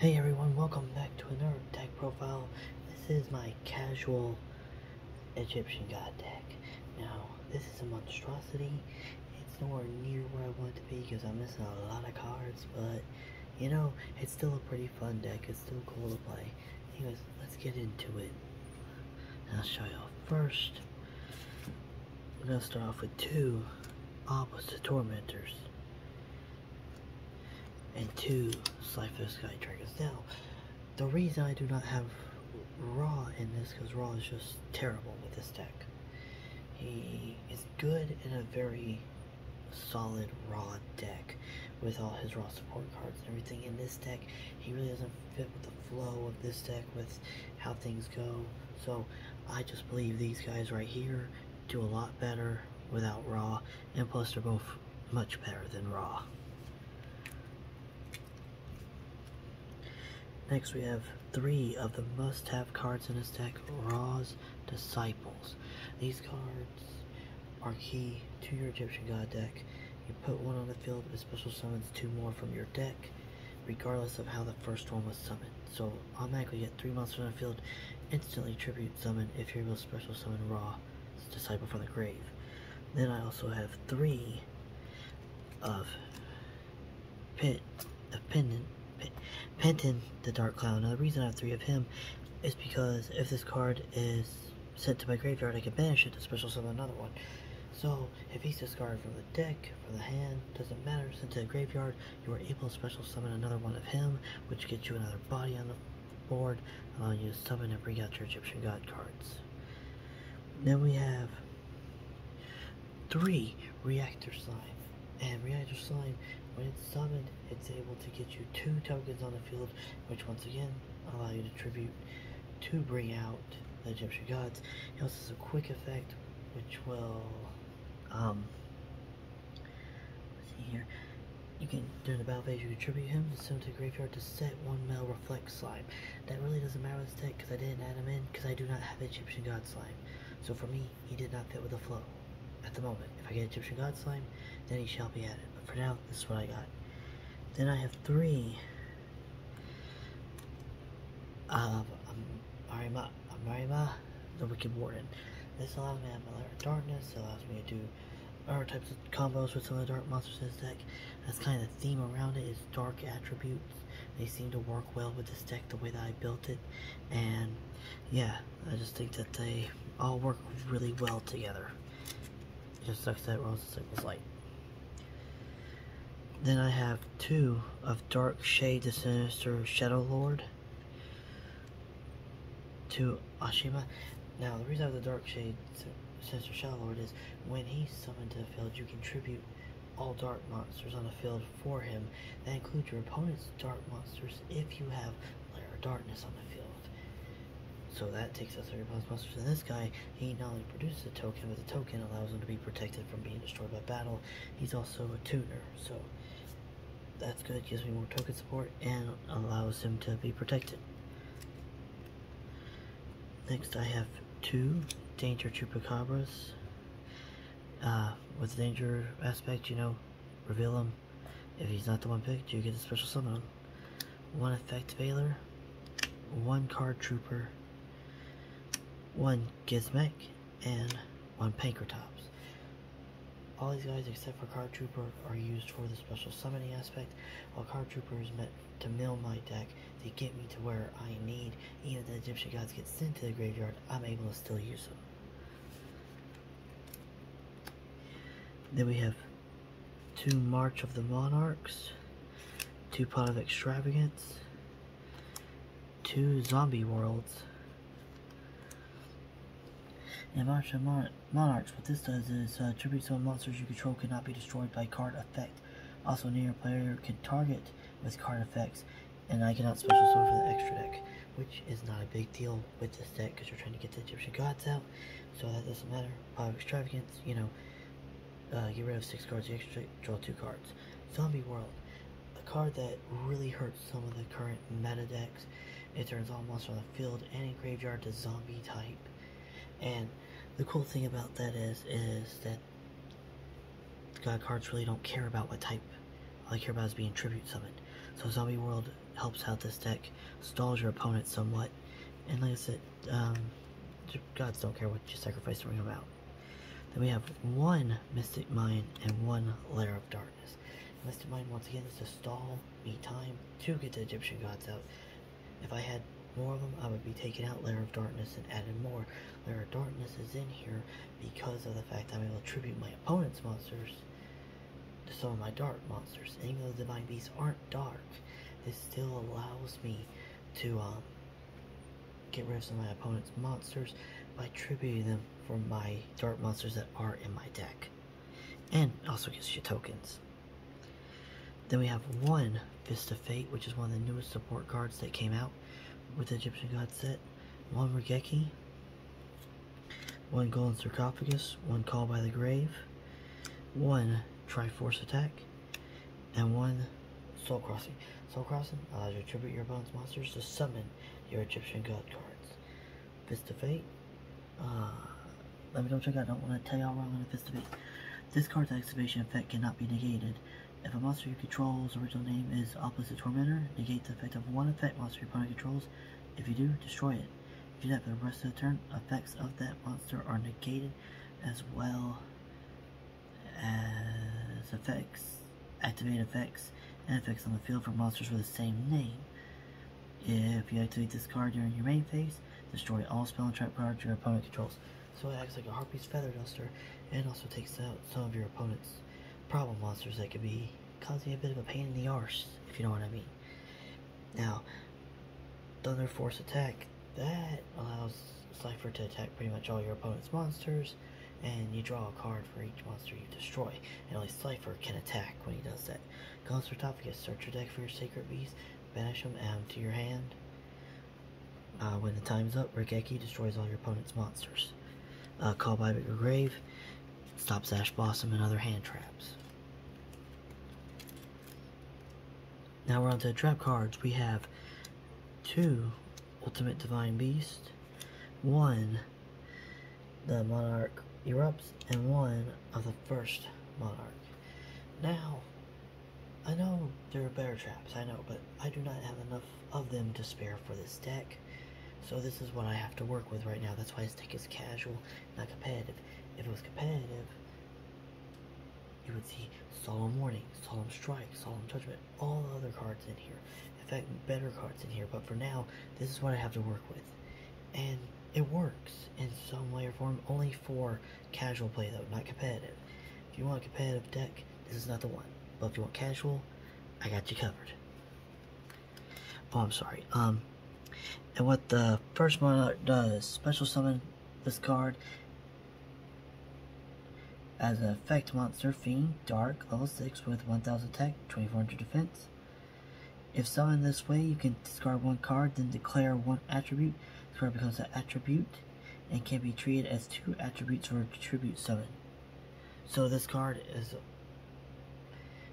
Hey everyone, welcome back to another deck profile. This is my casual Egyptian god deck. Now, this is a monstrosity. It's nowhere near where I want it to be because I'm missing a lot of cards, but you know, it's still a pretty fun deck. It's still cool to play. Anyways, let's get into it. And I'll show y'all first. We're gonna start off with two Opposite Tormentors and two Slifer Sky Dragons. Now, the reason I do not have Raw in this, because Raw is just terrible with this deck. He is good in a very solid Raw deck with all his Raw support cards and everything. In this deck, he really doesn't fit with the flow of this deck, with how things go. So, I just believe these guys right here do a lot better without Raw, and plus they're both much better than Raw. Next we have three of the must-have cards in this deck, Raw's Disciples. These cards are key to your Egyptian God deck. You put one on the field, it special summons two more from your deck, regardless of how the first one was summoned. So automatically get three monsters on the field, instantly tribute summon if you're able to special summon Raw's Disciple from the grave. Then I also have three of Penton the Dark Cloud. Now the reason I have three of him is because if this card is sent to my graveyard, I can banish it to special summon another one. So if he's discarded from the deck, from the hand, doesn't matter, sent to the graveyard, you are able to special summon another one of him, which gets you another body on the board, allowing you to summon and bring out your Egyptian God cards. Then we have three Reactor Slime. And Reactor Slime, when it's summoned, it's able to get you two tokens on the field, which once again allow you to tribute to bring out the Egyptian gods. It also has a quick effect, which will, let's see here, you can, during the battle phase, you can tribute him to summon to the graveyard to set one Metal Reflect Slime. That really doesn't matter with this deck because I didn't add him in because I do not have Egyptian God Slime. So for me, he did not fit with the flow at the moment. If I get Egyptian God Slime, then he shall be added. But for now, this is what I got. Then I have three of Amarima, the Wicked Warden. This allows me to have Malaria Darkness. It allows me to do other types of combos with some of the dark monsters in this deck. That's kind of the theme around it, is dark attributes. They seem to work well with this deck the way that I built it. And yeah, I just think that they all work really well together. It just sucks that Raw's Disciples light. Then I have two of Dark Shade the Sinister Shadow Lord to Ashima. Now the reason I have the Dark Shade Sinister Shadow Lord is when he's summoned to the field, you can tribute all dark monsters on the field for him. That includes your opponent's dark monsters if you have Lair of Darkness on the field. So that takes us to your opponent's monsters. And this guy, he not only produces a token, but the token allows him to be protected from being destroyed by battle. He's also a tuner, so that's good, gives me more token support and allows him to be protected. Next I have two Danger Chupacabras. With the danger aspect, you know, reveal him. If he's not the one picked, you get a special summon him. One Effect Veiler, one Card Trooper, one Gizmek, and one Pankratops. All these guys except for Card Trooper are used for the special summoning aspect, while Card Trooper is meant to mill my deck to get me to where I need. Even if the Egyptian gods get sent to the graveyard, I'm able to still use them. Then we have two March of the Monarchs, two Pot of Extravagance, two Zombie Worlds. And March of Monarchs, what this does is tribute some monsters you control cannot be destroyed by card effect. Also, near player can target with card effects, and I cannot special summon for the extra deck, which is not a big deal with this deck because you're trying to get the Egyptian gods out, so that doesn't matter. Pot of Extravagance, you know, get rid of 6 cards, you extra draw 2 cards. Zombie World, a card that really hurts some of the current meta decks. It turns all monsters on the field and in graveyard to zombie type. And the cool thing about that is that God cards really don't care about what type. All they care about is being tribute summoned. So So Zombie World helps out this deck, stalls your opponent somewhat, and like I said, gods don't care what you sacrifice to bring them out. Then we have one Mystic Mine and one Lair of Darkness. Mystic Mine, once again, is to stall me time to get the Egyptian gods out. If I had more of them, I would be taking out Lair of Darkness and adding more. Lair of Darkness is in here because of the fact I'm able to tribute my opponent's monsters to some of my dark monsters. And even though the Divine Beasts aren't dark, this still allows me to get rid of some of my opponent's monsters by tributing them for my dark monsters that are in my deck. And also gives you tokens. Then we have one Vista Fate, which is one of the newest support cards that came out with the Egyptian God set. One Regeki, one Golden Sarcophagus, one Call by the Grave, one Triforce Attack, and one Soul Crossing. Soul Crossing allows you to tribute your opponent's monsters to summon your Egyptian God cards. Vista Fate, let me double check, I don't want to tell y'all wrong on the Vista Fate. This card's activation effect cannot be negated. If a monster you control's original name is Opposite Tormentor, negate the effect of one effect monster your opponent controls. If you do, destroy it. If you do that for the rest of the turn, effects of that monster are negated, as well as effects, activate effects, and effects on the field for monsters with the same name. If you activate this card during your main phase, destroy all spell and trap cards your opponent controls. So it acts like a Harpy's Feather Duster, and also takes out some of your opponent's problem monsters that could be causing a bit of a pain in the arse, if you know what I mean. Now, Thunder Force Attack, that allows Cypher to attack pretty much all your opponent's monsters, and you draw a card for each monster you destroy, and only Cypher can attack when he does that. Golden Sarcophagus, search your deck for your Sacred Beast, banish them, add them to your hand. When the time's up, Regeki destroys all your opponent's monsters. Call by the Grave stops Ash Blossom and other hand traps. Now we're on to the trap cards. We have two Ultimate Divine Beast, one the Monarch Erupts, and one of the first Monarch. Now, I know there are better traps, I know, but I do not have enough of them to spare for this deck. So this is what I have to work with right now. That's why this deck is casual, not competitive. If it was competitive, you would see Solemn Warning, Solemn Strike, Solemn Judgment, all the other cards in here. In fact, better cards in here. But for now, this is what I have to work with. And it works in some way or form, only for casual play though, not competitive. If you want a competitive deck, this is not the one. But if you want casual, I got you covered. Oh, I'm sorry. And what the first Monarch does, special summon this card as an effect monster, Fiend, Dark, level 6 with 1000 attack, 2400 defense. If summoned this way, you can discard one card, then declare one attribute. The card becomes an attribute and can be treated as two attributes for a tribute summon. So this card is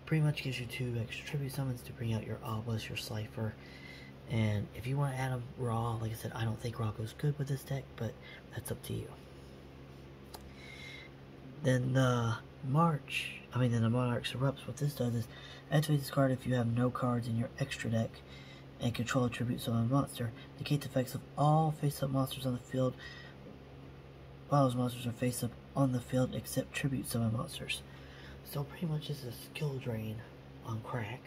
pretty much gives you two extra tribute summons to bring out your Obelisk, your Cypher. And if you want to add them raw, like I said, I don't think raw goes good with this deck, but that's up to you. Then the Monarchs Erupts, what this does is activate this card if you have no cards in your extra deck and control a tribute summon monster. Negate the effects of all face-up monsters on the field while those monsters are face-up on the field except tribute summon monsters. So pretty much this is a skill drain on crack,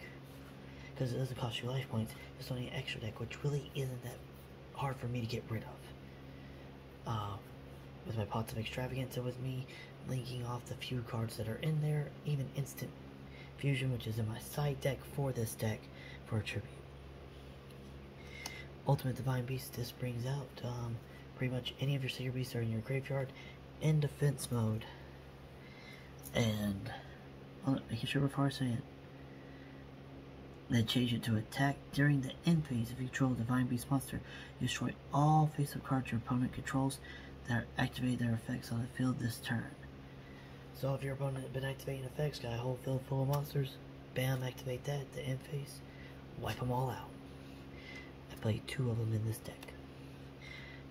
because it doesn't cost you life points. It's only an extra deck, which really isn't that hard for me to get rid of. With my Pots of Extravagance, and with me linking off the few cards that are in there, even Instant Fusion, which is in my side deck for this deck, for a tribute. Ultimate Divine Beast, this brings out pretty much any of your Sacred Beasts are in your graveyard in defense mode. And making sure before I say it, then change it to attack during the end phase. If you control a Divine Beast monster, you destroy all face-up cards your opponent controls that activate their effects on the field this turn. So if your opponent had been activating effects, got a whole field full of monsters, bam, activate that at the end phase, wipe them all out. I played two of them in this deck.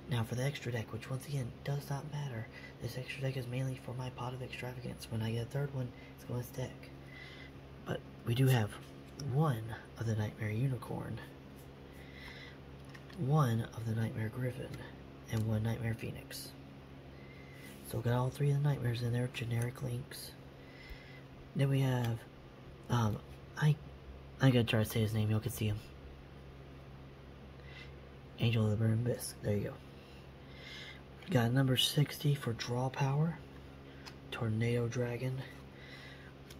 Now for the extra deck, which once again does not matter. This extra deck is mainly for my Pot of Extravagance. When I get a third one, it's going to this deck. But we do have 1 of the Nightmare Unicorn, 1 of the Nightmare Griffin, and 1 Nightmare Phoenix. So got all 3 of the Nightmares in there, generic links. Then we have, I'm gonna try to say his name, y'all can see him. Angel of the Burning Bisque, there you go. Got number 60 for Draw Power, Tornado Dragon,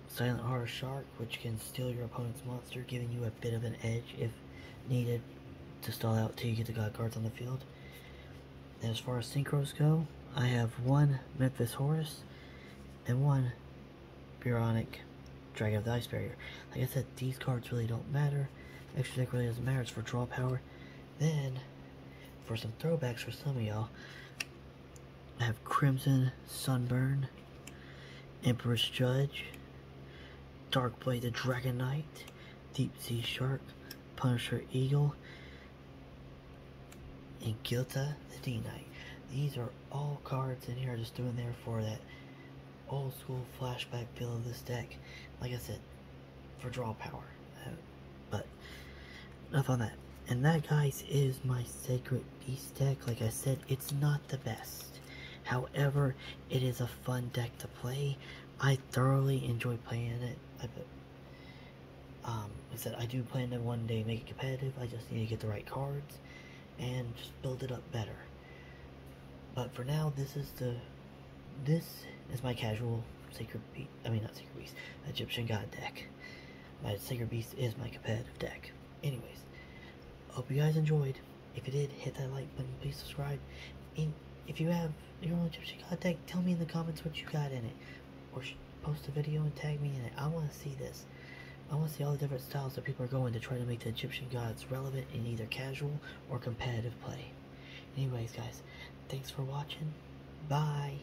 Silent Horror Shark, which can steal your opponent's monster, giving you a bit of an edge if needed to stall out till you get the god cards on the field. And as far as synchros go, I have 1 Memphis Horus and 1 Buronic Dragon of the Ice Barrier. Like I said, these cards really don't matter. Extra deck really doesn't matter, it's for draw power. Then, for some throwbacks for some of y'all, I have Crimson Sunburn, Empress Judge, Darkblade the Dragon Knight, Deep Sea Shark, Punisher Eagle, and Gilta the D-Knight. These are all cards in here I just threw in there for that old school flashback feel of this deck. Like I said, for draw power. But enough on that. And that, guys, is my Sacred Beast deck. Like I said, it's not the best. However, it is a fun deck to play. I thoroughly enjoy playing it. Like I said, I do plan to one day make it competitive. I just need to get the right cards and just build it up better. But for now, this is my casual Sacred Beast, not Sacred Beast, Egyptian God deck. My Sacred Beast is my competitive deck. Anyways, hope you guys enjoyed. If you did, hit that like button, please subscribe. And if you have your own Egyptian God deck, tell me in the comments what you got in it. Or post a video and tag me in it. I want to see this. I want to see all the different styles that people are going to try to make the Egyptian gods relevant in either casual or competitive play. Anyways, guys, thanks for watching. Bye.